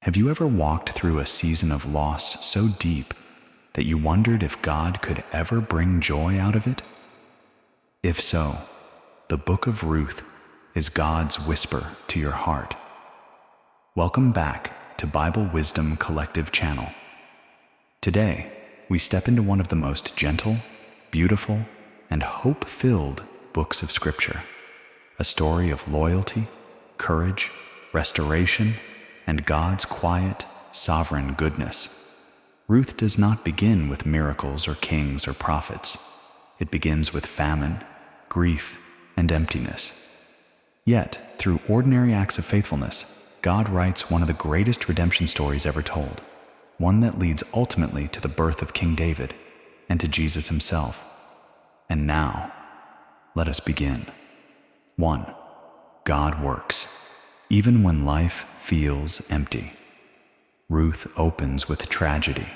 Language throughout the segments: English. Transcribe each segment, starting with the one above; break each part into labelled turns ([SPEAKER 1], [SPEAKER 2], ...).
[SPEAKER 1] Have you ever walked through a season of loss so deep that you wondered if God could ever bring joy out of it? If so, the Book of Ruth is God's whisper to your heart. Welcome back to Bible Wisdom Collective Channel. Today, we step into one of the most gentle, beautiful, and hope-filled books of Scripture, a story of loyalty, courage, restoration, and God's quiet, sovereign goodness. Ruth does not begin with miracles or kings or prophets. It begins with famine, grief, and emptiness. Yet, through ordinary acts of faithfulness, God writes one of the greatest redemption stories ever told, one that leads ultimately to the birth of King David and to Jesus himself. And now, let us begin. 1. God works, even when life feels empty. Ruth opens with tragedy.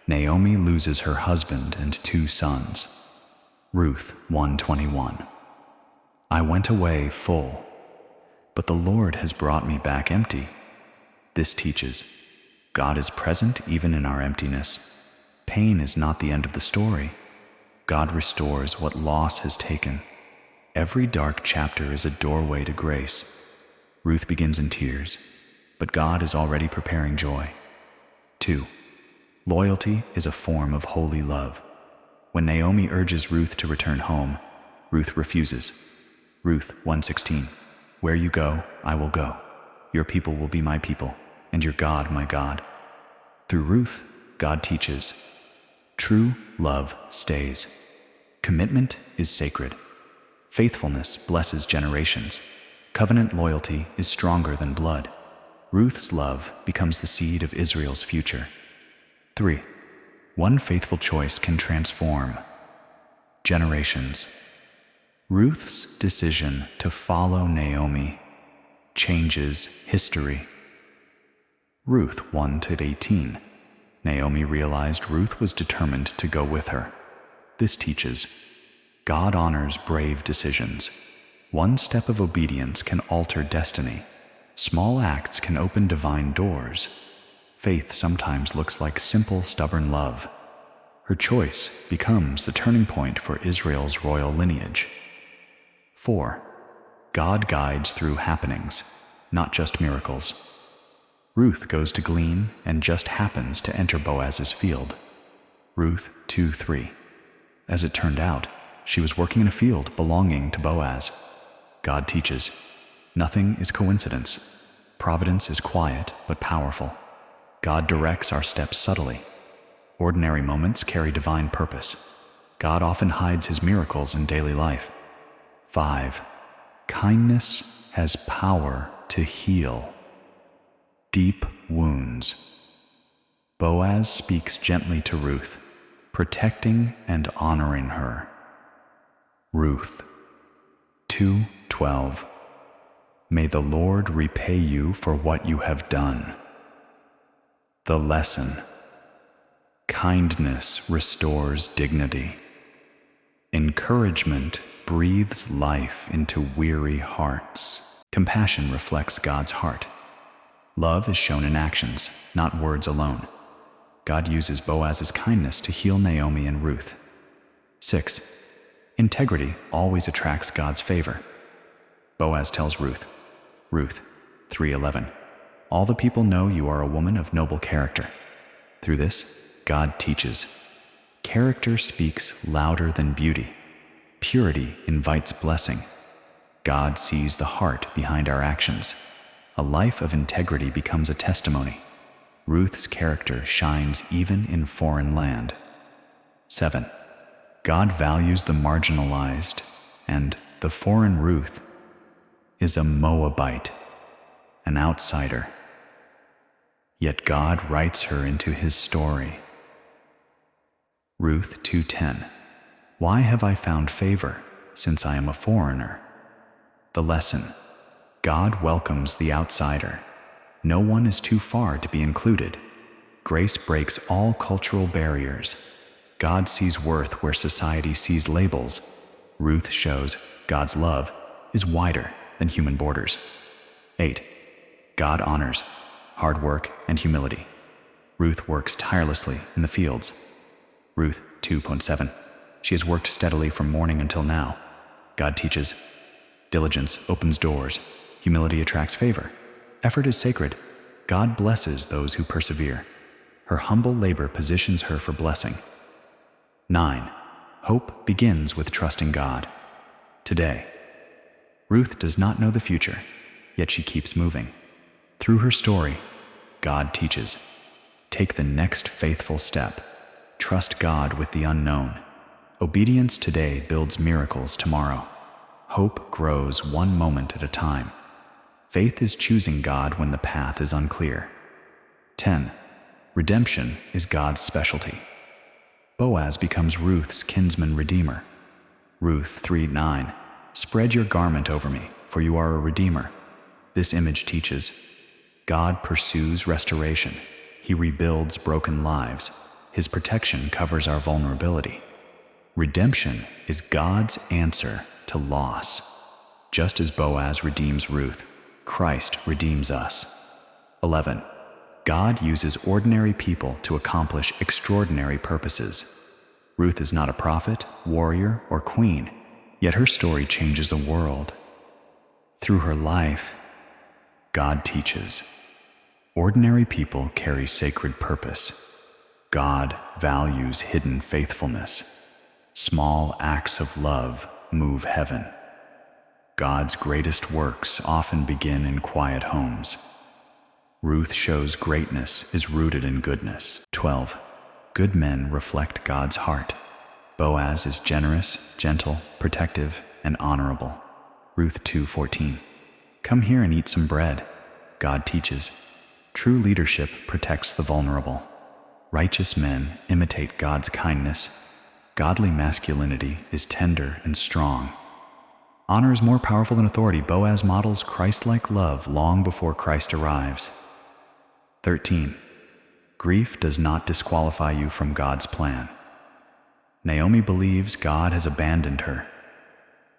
[SPEAKER 1] Naomi loses her husband and 2 sons. Ruth 1:21. I went away full, but the Lord has brought me back empty. This teaches God is present even in our emptiness. Pain is not the end of the story. God restores what loss has taken. Every dark chapter is a doorway to grace. Ruth begins in tears, but God is already preparing joy. 2. Loyalty is a form of holy love. When Naomi urges Ruth to return home, Ruth refuses. Ruth 1:16. Where you go, I will go. Your people will be my people, and your God my God. Through Ruth, God teaches, true love stays. Commitment is sacred. Faithfulness blesses generations. Covenant loyalty is stronger than blood. Ruth's love becomes the seed of Israel's future. 3. One faithful choice can transform generations. Ruth's decision to follow Naomi changes history. Ruth 1:18. Naomi realized Ruth was determined to go with her. This teaches God honors brave decisions. One step of obedience can alter destiny. Small acts can open divine doors. Faith sometimes looks like simple, stubborn love. Her choice becomes the turning point for Israel's royal lineage. 4. God guides through happenings, not just miracles. Ruth goes to glean and just happens to enter Boaz's field. Ruth 2:3. As it turned out, she was working in a field belonging to Boaz. God teaches, nothing is coincidence. Providence is quiet but powerful. God directs our steps subtly. Ordinary moments carry divine purpose. God often hides his miracles in daily life. 5. Kindness has power to heal deep wounds. Boaz speaks gently to Ruth, protecting and honoring her. Ruth 2:12. May the Lord repay you for what you have done. The lesson: kindness restores dignity. Encouragement breathes life into weary hearts. Compassion reflects God's heart. Love is shown in actions, not words alone. God uses Boaz's kindness to heal Naomi and Ruth. 6. Integrity always attracts God's favor. Boaz tells Ruth, Ruth 3:11, all the people know you are a woman of noble character. Through this, God teaches, character speaks louder than beauty. Purity invites blessing. God sees the heart behind our actions. A life of integrity becomes a testimony. Ruth's character shines even in foreign land. 7. God values the marginalized, and the foreign Ruth is a Moabite, an outsider. Yet God writes her into his story. Ruth 2:10. Why have I found favor, since I am a foreigner? The lesson: God welcomes the outsider. No one is too far to be included. Grace breaks all cultural barriers. God sees worth where society sees labels. Ruth shows God's love is wider than human borders. 8. God honors hard work, and humility. Ruth works tirelessly in the fields. Ruth 2:7. She has worked steadily from morning until now. God teaches. Diligence opens doors. Humility attracts favor. Effort is sacred. God blesses those who persevere. Her humble labor positions her for blessing. 9. Hope begins with trusting God. Today, Ruth does not know the future, yet she keeps moving. Through her story, God teaches. Take the next faithful step. Trust God with the unknown. Obedience today builds miracles tomorrow. Hope grows one moment at a time. Faith is choosing God when the path is unclear. 10. Redemption is God's specialty. Boaz becomes Ruth's kinsman redeemer. Ruth 3:9. Spread your garment over me, for you are a redeemer. This image teaches. God pursues restoration. He rebuilds broken lives. His protection covers our vulnerability. Redemption is God's answer to loss. Just as Boaz redeems Ruth, Christ redeems us. 11. God uses ordinary people to accomplish extraordinary purposes. Ruth is not a prophet, warrior, or queen, yet her story changes a world. Through her life, God teaches. Ordinary people carry sacred purpose. God values hidden faithfulness. Small acts of love move heaven. God's greatest works often begin in quiet homes. Ruth shows greatness is rooted in goodness. 12. Good men reflect God's heart. Boaz is generous, gentle, protective, and honorable. Ruth 2:14. Come here and eat some bread. God teaches. True leadership protects the vulnerable. Righteous men imitate God's kindness. Godly masculinity is tender and strong. Honor is more powerful than authority. Boaz models Christ-like love long before Christ arrives. 13. Grief does not disqualify you from God's plan. Naomi believes God has abandoned her.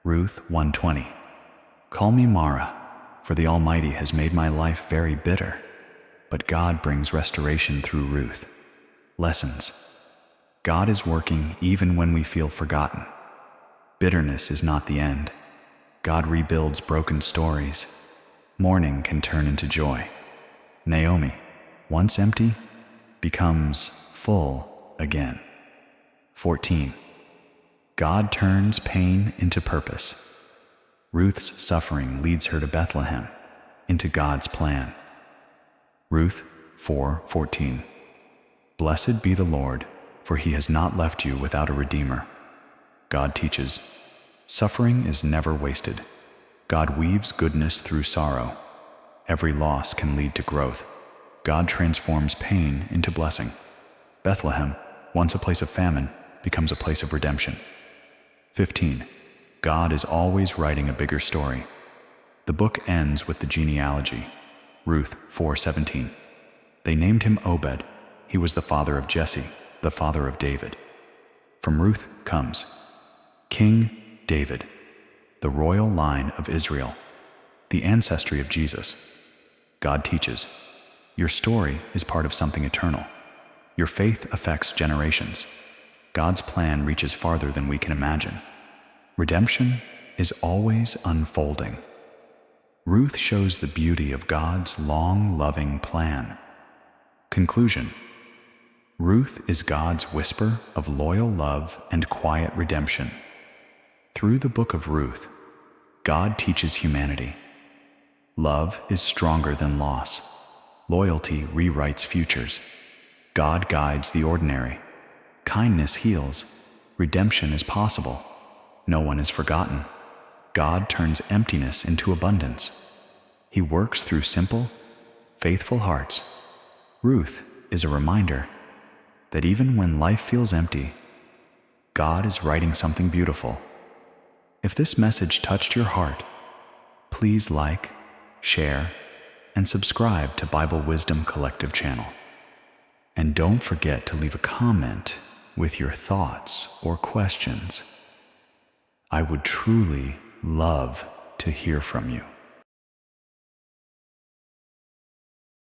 [SPEAKER 1] Ruth 1:20. Call me Mara, for the Almighty has made my life very bitter. But God brings restoration through Ruth. Lessons. God is working even when we feel forgotten. Bitterness is not the end. God rebuilds broken stories. Mourning can turn into joy. Naomi, once empty, becomes full again. 14. God turns pain into purpose. Ruth's suffering leads her to Bethlehem, into God's plan. Ruth 4:14. Blessed be the Lord, for he has not left you without a redeemer. God teaches. Suffering is never wasted. God weaves goodness through sorrow. Every loss can lead to growth. God transforms pain into blessing. Bethlehem, once a place of famine, becomes a place of redemption. 15. God is always writing a bigger story. The book ends with the genealogy. Ruth 4:17. They named him Obed. He was the father of Jesse, the father of David. From Ruth comes King David, the royal line of Israel, the ancestry of Jesus. God teaches. Your story is part of something eternal. Your faith affects generations. God's plan reaches farther than we can imagine. Redemption is always unfolding. Ruth shows the beauty of God's long-loving plan. Conclusion. Ruth is God's whisper of loyal love and quiet redemption. Through the Book of Ruth, God teaches humanity. Love is stronger than loss. Loyalty rewrites futures. God guides the ordinary. Kindness heals. Redemption is possible. No one is forgotten. God turns emptiness into abundance. He works through simple, faithful hearts. Ruth is a reminder that even when life feels empty, God is writing something beautiful. If this message touched your heart, please like, share, and subscribe to Bible Wisdom Collective channel. And don't forget to leave a comment with your thoughts or questions. I would truly love to hear from you.